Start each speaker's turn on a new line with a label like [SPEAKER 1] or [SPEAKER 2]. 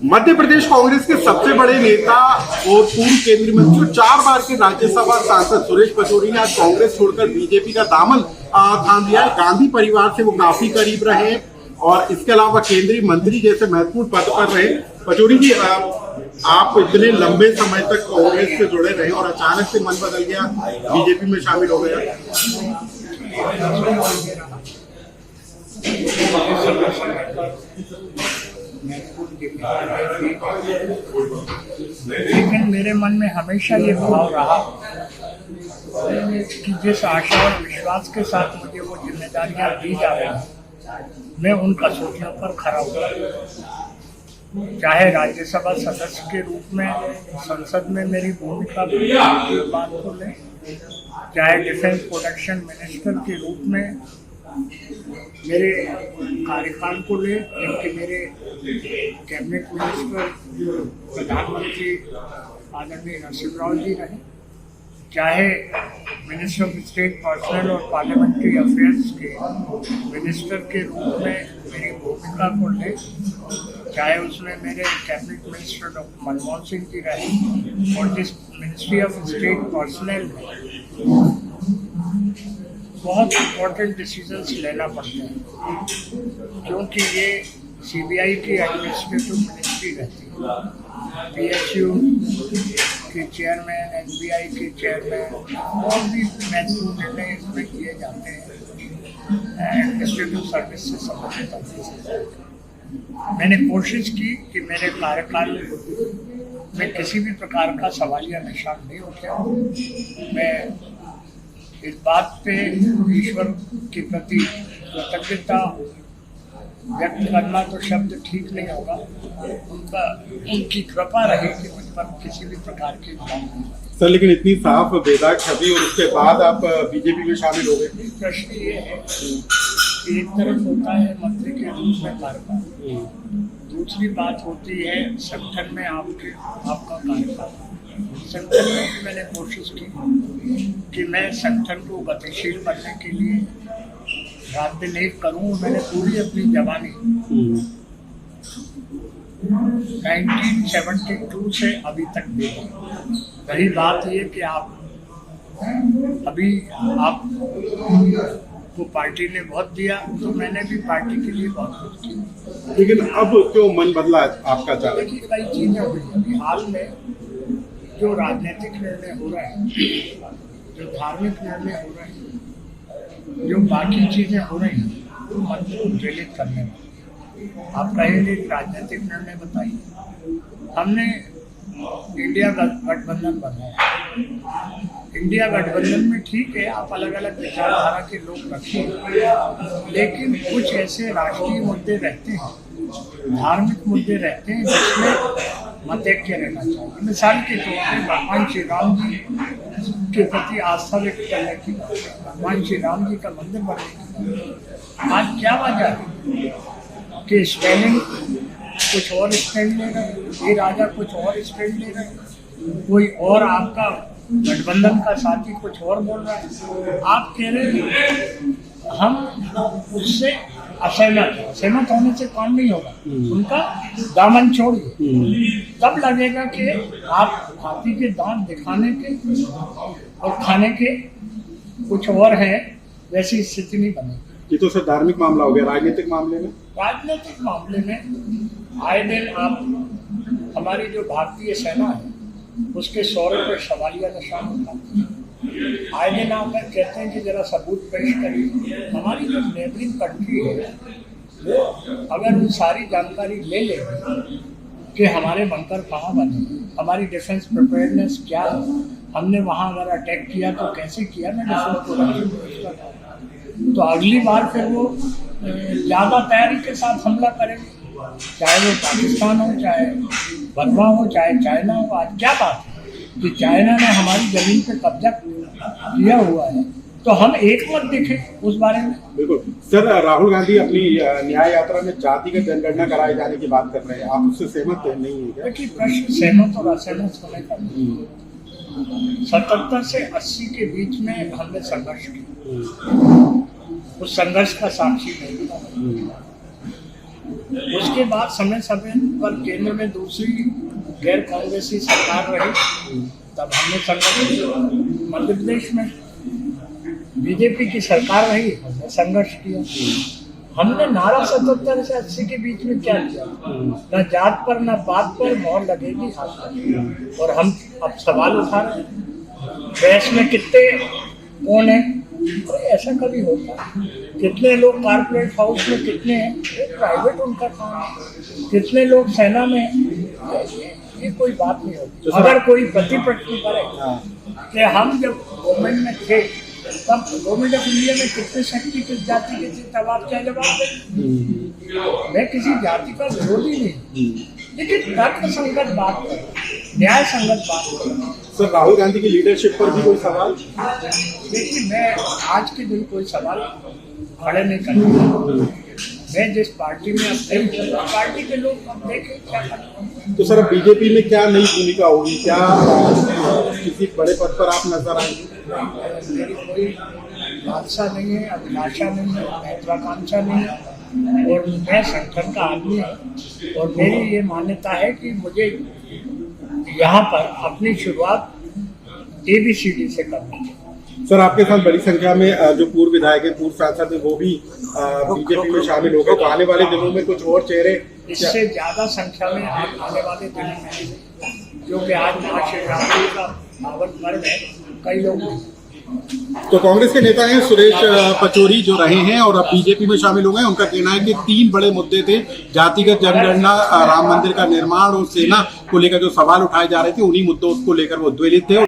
[SPEAKER 1] मध्य प्रदेश कांग्रेस के सबसे बड़े नेता और पूर्व केंद्रीय मंत्री और 4 बार के राज्यसभा सांसद सुरेश पचौरी ने आज कांग्रेस छोड़कर बीजेपी का दामन थाम लिया है। गांधी परिवार से वो काफी करीब रहे और इसके अलावा केंद्रीय मंत्री जैसे महत्वपूर्ण पद पर रहे। पचौरी जी, आप इतने लंबे समय तक कांग्रेस से जुड़े रहे और अचानक से मन बदल गया, बीजेपी में शामिल हो गया।
[SPEAKER 2] लेकिन मेरे मन में हमेशा ये भाव रहा कि जिस आशा और विश्वास के साथ मुझे वो जिम्मेदारियां दी जा रही हैं, मैं उनका सोचने पर खरा उतरा। चाहे राज्यसभा सदस्य के रूप में संसद में मेरी भूमिका बात को लें, चाहे डिफेंस प्रोडक्शन मिनिस्टर के रूप में मेरे कार्यकाल को ले, क्योंकि मेरे कैबिनेट मिनिस्टर प्रधानमंत्री आदरणीय नरसिम्हा जी रहे, चाहे मिनिस्टर ऑफ स्टेट पर्सनल और पार्लियामेंट्री अफेयर्स के मिनिस्टर के रूप में मेरी भूमिका को ले, चाहे उसमें मेरे cabinet minister doctor Manmohan Singh ji रहे और जिस मिनिस्ट्री ऑफ स्टेट पर्सनल में बहुत इम्पोर्टेंट डिसीजंस लेना पड़ते हैं, क्योंकि ये सीबीआई की एडमिनिस्ट्रेटिव मिनिस्ट्री रहती है, पीएसयू के चेयरमैन, एसबीआई के चेयरमैन और भी महत्वपूर्ण निर्णय इसमें किए जाते हैं एडमिनिस्ट्रेटिव सर्विस से संबंधित ऑफिस। मैंने कोशिश की कि मेरे कार्यकाल में किसी भी प्रकार का सवालिया निशान नहीं उठा। मैं इस बात पे ईश्वर के प्रति कृतज्ञता व्यक्त करना तो शब्द ठीक नहीं होगा, उनकी कृपा रही कि मुझ पर किसी भी प्रकार की
[SPEAKER 1] सर, लेकिन इतनी साफ बेदाग छवि और उसके बाद आप बीजेपी में शामिल हो गए।
[SPEAKER 2] प्रश्न ये है कि एक तरफ होता है मंत्री के रूप में कार्यकाल, दूसरी बात होती है संगठन में आपका कार्यकाल। संगठन में भी मैंने कोशिश की कि मैं संगठन को गतिशील बनने के लिए रात दिन एक करूँ। मैंने पूरी अपनी जवानी 1972 से अभी तक दी। रही बात ये कि आप को पार्टी ने बहुत दिया, तो मैंने भी पार्टी के लिए बहुत कुछ किया।
[SPEAKER 1] लेकिन अब क्यों मन बदला आपका?
[SPEAKER 2] देखिए, कई चीजें हुई अभी हाल में, जो राजनीतिक निर्णय हो रहे हैं, जो धार्मिक निर्णय हो रहे हैं, जो बाकी चीजें हो रही हैं, वो मन को प्रेरित करने वाली। आप कहेंगे राजनीतिक निर्णय बताइए। हमने इंडिया गठबंधन बनाया। इंडिया गठबंधन में ठीक है, आप अलग अलग विचारधारा के लोग रखिए, लेकिन कुछ ऐसे राष्ट्रीय मुद्दे रहते हैं, धार्मिक मुद्दे रहते हैं, जिसमें मतैक्य रहना चाहिए। मिसाल के तौर पर भगवान श्री राम जी के प्रति आस्था व्यक्त करने की, भगवान श्री राम जी का मंदिर बनने की आज क्या वजह है कि स्टैलिन कुछ और स्टैंड ले रहे, ये राजा कुछ और स्टैंड ले रहे, कोई और आपका गठबंधन का साथी कुछ और बोल रहा है। आप कह रहे हैं हम उससे असहमत होने से काम नहीं होगा, उनका दामन छोड़िए, तब लगेगा कि आप हाथी के दांत दिखाने के और खाने के कुछ और है, वैसी स्थिति नहीं बनेगी।
[SPEAKER 1] ये तो सर धार्मिक मामला हो गया। राजनीतिक मामले में आए दिन आप हमारी जो भारतीय सेना है उसके शौर्य पर सवालिया निशान उठाते हैं। आए दिन आप कहते हैं कि जरा सबूत पेश करिए। हमारी जो नेबरिंग कंट्री है वो अगर वो सारी जानकारी ले ले कि हमारे बंकर कहाँ बने, हमारी डिफेंस प्रिपेयर्डनेस क्या है, हमने वहाँ अगर अटैक किया तो कैसे किया, मैं तो अगली बार फिर वो ज़्यादा तैयारी के साथ हमला करेंगे, चाहे वो पाकिस्तान हो, चाहे बर्मा हो, चाहे चाइना हो। आज क्या बात है कि चाइना ने हमारी जमीन पे कब्जा किया हुआ है, तो हम एक मत देखें उस बारे में। बिल्कुल सर, राहुल गांधी अपनी न्याय यात्रा में जातिगत जनगणना कराए जाने की बात कर रहे हैं, आप उससे सहमत नहीं है क्या?
[SPEAKER 2] देखिए, प्रश्न सहमत और असहमत होने का नहीं। 77 से 80 के बीच में हमने संघर्ष किया, उस संघर्ष का साक्षी नहीं। उसके बाद समय समय पर केंद्र में दूसरी गैर कांग्रेसी सरकार रही, तब हमने संघर्ष किया। मध्य प्रदेश में बीजेपी की सरकार रही, हमने संघर्ष किया। हमने नारा 77 से 80 के बीच में क्या किया? न जात पर न बात पर मोहर लगेगी हाथ पर। और हम अब सवाल उठा रहे हैं, देश में कितने कौन है? अरे ऐसा कभी होता? कितने लोग कारपोरेट हाउस में, कितने हैं प्राइवेट उनका काम है, कितने लोग सेना में हैं? ये कोई बात नहीं होती। अगर कोई प्रतिप्रश्न करे कि हम जब गवर्नमेंट में थे तब गवर्नमेंट ऑफ इंडिया में कितने शक्ति किस जाति के थे, तब आप क्या जवाब दें? मैं किसी जाति का विरोधी नहीं, लेकिन तर्क संगत बात करें, न्याय संगत बात करें।
[SPEAKER 3] सर, राहुल गांधी की लीडरशिप पर भी कोई सवाल?
[SPEAKER 2] देखिए, मैं आज के दिन कोई सवाल खड़े नहीं करूँगा। मैं जिस पार्टी में अब थे, पार्टी के लोग अब देखें क्या करते हैं।
[SPEAKER 3] तो सर, अब बीजेपी में क्या नई भूमिका होगी? क्या किसी बड़े पद पर आप नजर आएंगे?
[SPEAKER 2] मेरी कोई लालसा नहीं है, अभिलाषा नहीं है, महत्वाकांक्षा नहीं है, और मैं संगठन का आदमी हूँ। और मेरी ये मान्यता है कि मुझे यहाँ पर अपनी शुरुआत ABCD से करनी चाहिए।
[SPEAKER 3] सर, आपके साथ बड़ी संख्या में जो पूर्व विधायक है, पूर्व सांसद है, वो भी बीजेपी में शामिल हो गए। तो आने वाले दिनों में कुछ और चेहरे,
[SPEAKER 2] इससे ज्यादा संख्या में आने वाले दिनों में, जो कि आज महाशिवरात्रि का पावन पर्व है, कई लोग।
[SPEAKER 3] तो कांग्रेस के नेता हैं सुरेश पचौरी जो रहे हैं और अब बीजेपी में शामिल हो गए। उनका कहना है कि 3 बड़े मुद्दे थे, जातिगत जनगणना, राम मंदिर का निर्माण और सेना को लेकर जो सवाल उठाए जा रहे थे, उन्हीं मुद्दों को लेकर वो द्वेलित थे।